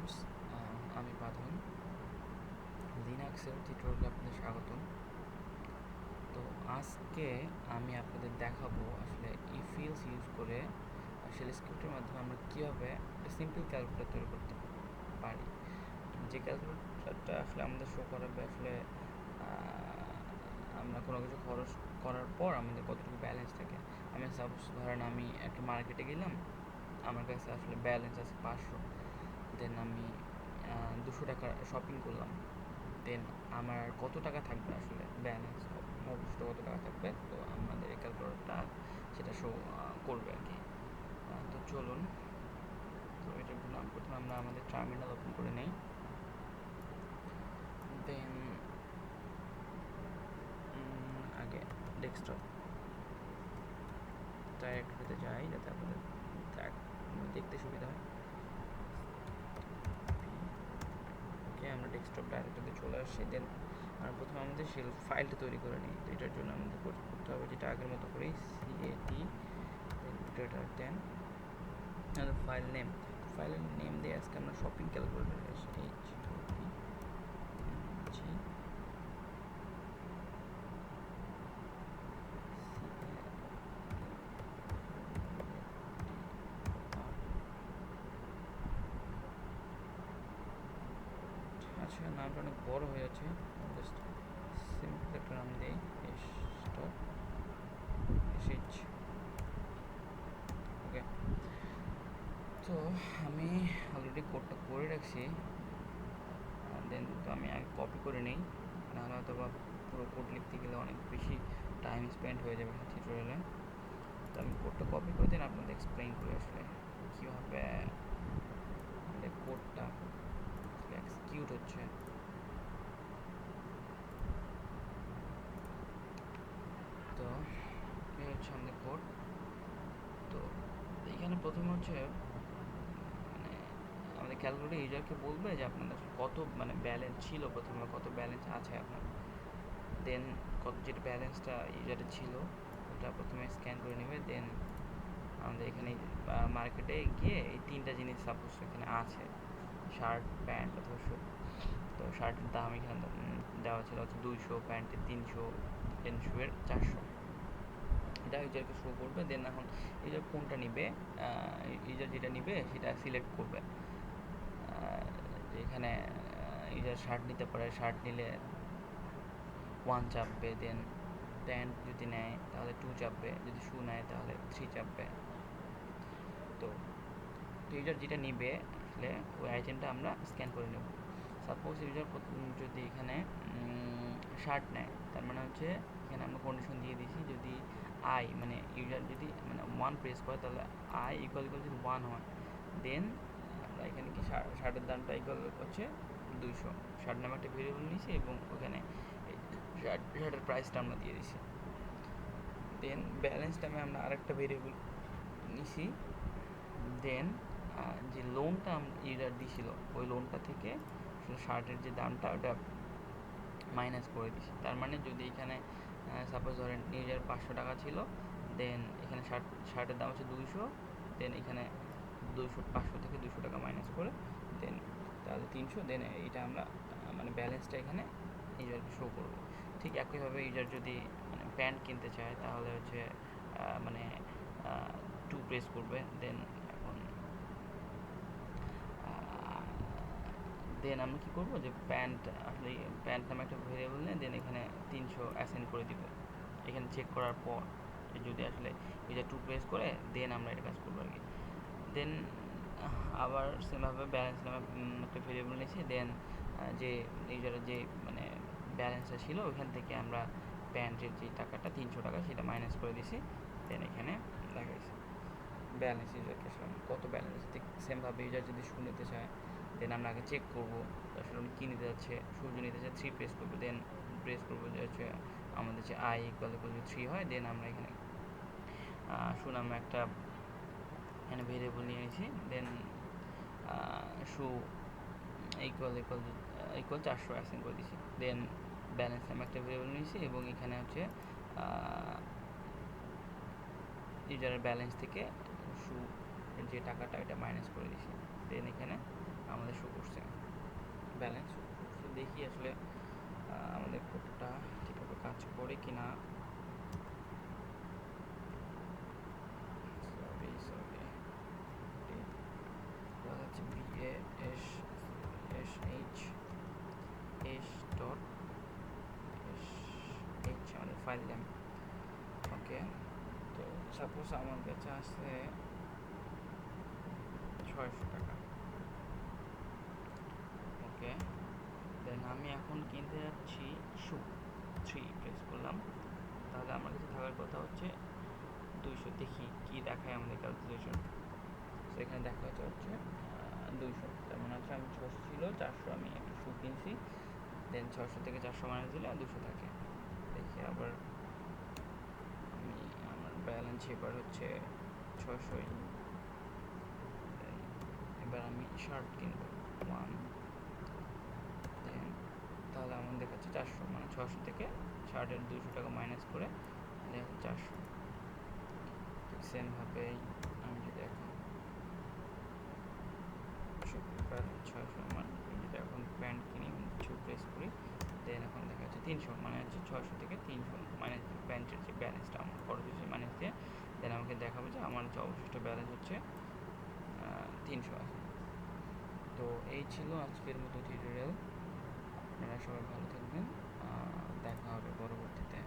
Viewers, আমি বাঁধন। লিনাক্সের টিউটোরিয়ালে আপনাদের স্বাগতম। তো আজকে আমি আপনাদের দেখাবো আসলে ইফিলস ইউজ করে শেল স্ক্রিপ্টের মাধ্যমে আমরা কীভাবে সিম্পল ক্যালকুলেটর তৈরি করতে পারি। যে ক্যালকুলেটরটা আসলে আমাদের শো করাবে আসলে আমরা কোনো কিছু খরচ করার পর আমাদের কতটুকু ব্যালেন্স থাকে। আমি সাপোজ ধরেন আমি একটা মার্কেটে গেলাম, আমার কাছে আসলে ব্যালেন্স আছে 500, দেন আমি 200 টাকা শপিং করলাম, দেন আমার কত টাকা থাকবে আসলে ব্যালেন্স অবশিষ্ট কত টাকা থাকবে, তো আমাদের এই ক্যালকুলেটরটা সেটা শো করবে আর কি। তো চলুন, তো এটার জন্য প্রথমে আমরা আমাদের টার্মিনাল ওপেন করে নেই, দেন আগে ডেস্কটপ ডাইরেক্টরিতে যাই যাতে আপনাদের দেখতে সুবিধা হয়। ওকে, আমরা ডেস্কটপ ডাইরেক্টরিতে চলে আসছি। দেন আমরা প্রথমে আমাদের শেল ফাইলটা তৈরি করে নিই। তো এটার জন্য আমাদের করতে হবে যেটা আগের মতো করেই CAT দেন আমাদের ফাইলের নেম দিয়ে আজকে আমরা শপিং ক্যালকুলেটর আচ্ছা, নামটা অনেক বড় হয়ে যাচ্ছে, জাস্ট সিম্পল একটা নাম দিই, ওকে। তো আমি অলরেডি কোডটা করে রাখছি, দেন তো আমি আগে কপি করে নিই, নাহলে হয়তো বা পুরো কোড লিখতে গেলে অনেক বেশি টাইম স্পেন্ড হয়ে যাবে টিউটোরিয়ালে। তো আমি কোডটা কপি করে দিন, আপনাদের এক্সপ্লেইন করি আসলে কীভাবে আমাদের কোডটা এক্সিকিউট হচ্ছে। তো এই হচ্ছে আমাদের কোড। তো এইখানে প্রথমে হচ্ছে মানে আমাদের ক্যালকুলেটর ইউজারকে বলবে যে আপনাদের কত ব্যালেন্স ছিল, প্রথমে কত ব্যালেন্স আছে আপনার, দেন কত যেটা ব্যালেন্সটা ইউজারের ছিল ওটা প্রথমে স্ক্যান করে নেবে। দেন আমাদের এখানে মার্কেটে গিয়ে এই তিনটা জিনিস সাপোজ এখানে আছে, শার্ট, প্যান্ট অথবা শু। তো শার্টের দাম এখানে দেওয়া ছিল হচ্ছে 200, প্যান্টের 300, দেন শুয়ের 400। এটা ইউজারকে শো করবে। দেন এখন ইউজার কোনটা নিবে, ইউজার যেটা নিবে সেটা সিলেক্ট করবে। এখানে ইউজার শার্ট নিতে পারে, শার্ট নিলে 1 চাপবে, দেন প্যান্ট যদি নেয় তাহলে 2 চাপবে, যদি শু নেয় তাহলে 3 চাপবে। তো ইউজার যেটা নিবে আসলে ওই আইটেমটা আমরা স্ক্যান করে নেব। সাপোজ ইউজার যদি এখানে শার্ট নেয়, তার মানে হচ্ছে এখানে আমরা কন্ডিশন দিয়ে দিয়েছি যদি ইউজার যদি 1 প্রেস করে তাহলে ইকুয়াল যদি 1 হয়, দেন আমরা এখানে কি শার্টের দামটা ইকুয়াল হচ্ছে 200। শার্ট নামে একটা ভেরিয়েবল নিয়েছি এবং ওখানে শার্টের প্রাইসটা আমরা দিয়ে দিছি। দেন ব্যালেন্স নামে আমরা আরেকটা ভেরিয়েবল নিছি। দেন যে লোনটা ইউজার দিছিল ওই লোনটা থেকে শার্টের যে দামটা ওটা মাইনাস করে দিছি। তার মানে যদি এখানে সাপোজ ধরেন ইউজার 500 টাকা ছিল, দেন এখানে শার্টের দাম হচ্ছে 200, দেন এখানে 500 থেকে 200 টাকা মাইনাস করে দেন তাহলে 300, দেন এইটা আমরা ব্যালেন্সটা এখানে ইউজারকে শো করবো। ঠিক একইভাবে ইউজার যদি প্যান্ট কিনতে চায় তাহলে হচ্ছে 2 প্রেস করবে, দেন আমরা কী করবো যে প্যান্ট নামে একটা ভেরিয়েবল নিয়ে দেন এখানে 300 অ্যাসাইন করে দিব। এখানে চেক করার পর যদি আসলে ইউজার 2 প্রেস করে দেন আমরা এটা কাজ করবো আর কি। দেন আবার সেমভাবে ব্যালেন্স নামে একটা ভেরিয়েবল নিয়েছি, দেন যে ইউজারের যে ব্যালেন্সটা ছিল ওইখান থেকে আমরা প্যান্টের যে টাকাটা 300 টাকা সেটা মাইনাস করে দিছি। দেন এখানে দেখাইছি ব্যালেন্স ইউজারকে আসলে কত ব্যালেন্স। ঠিক সেমভাবে ইউজার যদি শু নিতে চায়, দেন আমরা আগে চেক করবো আসলে উনি কী নিতে যাচ্ছে। সূর্য নিতে চাচ্ছে 3 প্রেস করবো, দেন প্রেস করবো যে হচ্ছে আমাদের যে ইকুয়াল যদি 3 হয়, দেন আমরা এখানে শু নামে একটা এখানে ভেরিয়েবল নিয়ে নিয়েছি। দেন শু ইকুয়াল 400 অ্যাসাইন করে দিয়েছি। দেন ব্যালেন্স নামে একটা ভেরিয়েবল নিয়েছি এবং এখানে হচ্ছে ইউজারের ব্যালেন্স থেকে শু যে টাকাটা এটা মাইনাস করে দিছি। দেন এখানে আমাদের ব্যালেন্স। তো দেখি আসলে আমাদের কোডটা ঠিকভাবে কাজ করে কি না। সরি সরি, হচ্ছে BASH ডট এস আমাদের ফাইল নেম। ওকে, তো সাপোজ আমার কাছে আছে 600 টাকা। ওকে, দেন আমি এখন কিনতে যাচ্ছি শু। 3 প্রেস করলাম, তাহলে আমার কাছে থাকার কথা হচ্ছে 200। দেখি কি দেখায় আমাদের ক্যালকুলেশন। তো এখানে দেখা হচ্ছে 200, তার মানে হচ্ছে আমি 600 ছিল, 400 আমি একটা শু কিনছি, দেন 600 থেকে 400 মাইনাস দিলে 200 থাকে। দেখি আবার আমি আমার ব্যালেন্স এবার হচ্ছে 600। এবার আমি শার্ট কিনবো 1, দেন তাহলে আমার দেখাচ্ছে 400, মানে 600 থেকে শার্টের 200 টাকা মাইনাস করে দেখাচ্ছে 400। ঠিক সেমভাবেই আমি যদি এখন 600, আমার যদি এখন প্যান্ট কিনি, শু প্রেস করি, দেন এখন দেখা যাচ্ছে 300, মানে হচ্ছে 600 থেকে 300 মাইনাস প্যান্টের যে ব্যালেন্সটা আমার খরচ হচ্ছে মাইনাস দিয়ে, দেন আমাকে দেখাবে যে আমার যে অবশিষ্ট ব্যালেন্স হচ্ছে 300 আছে। তো এই ছিল আজকের মতো টিউটোরিয়াল। আপনারা সবাই ভালো থাকবেন, দেখা হবে পরবর্তীতে।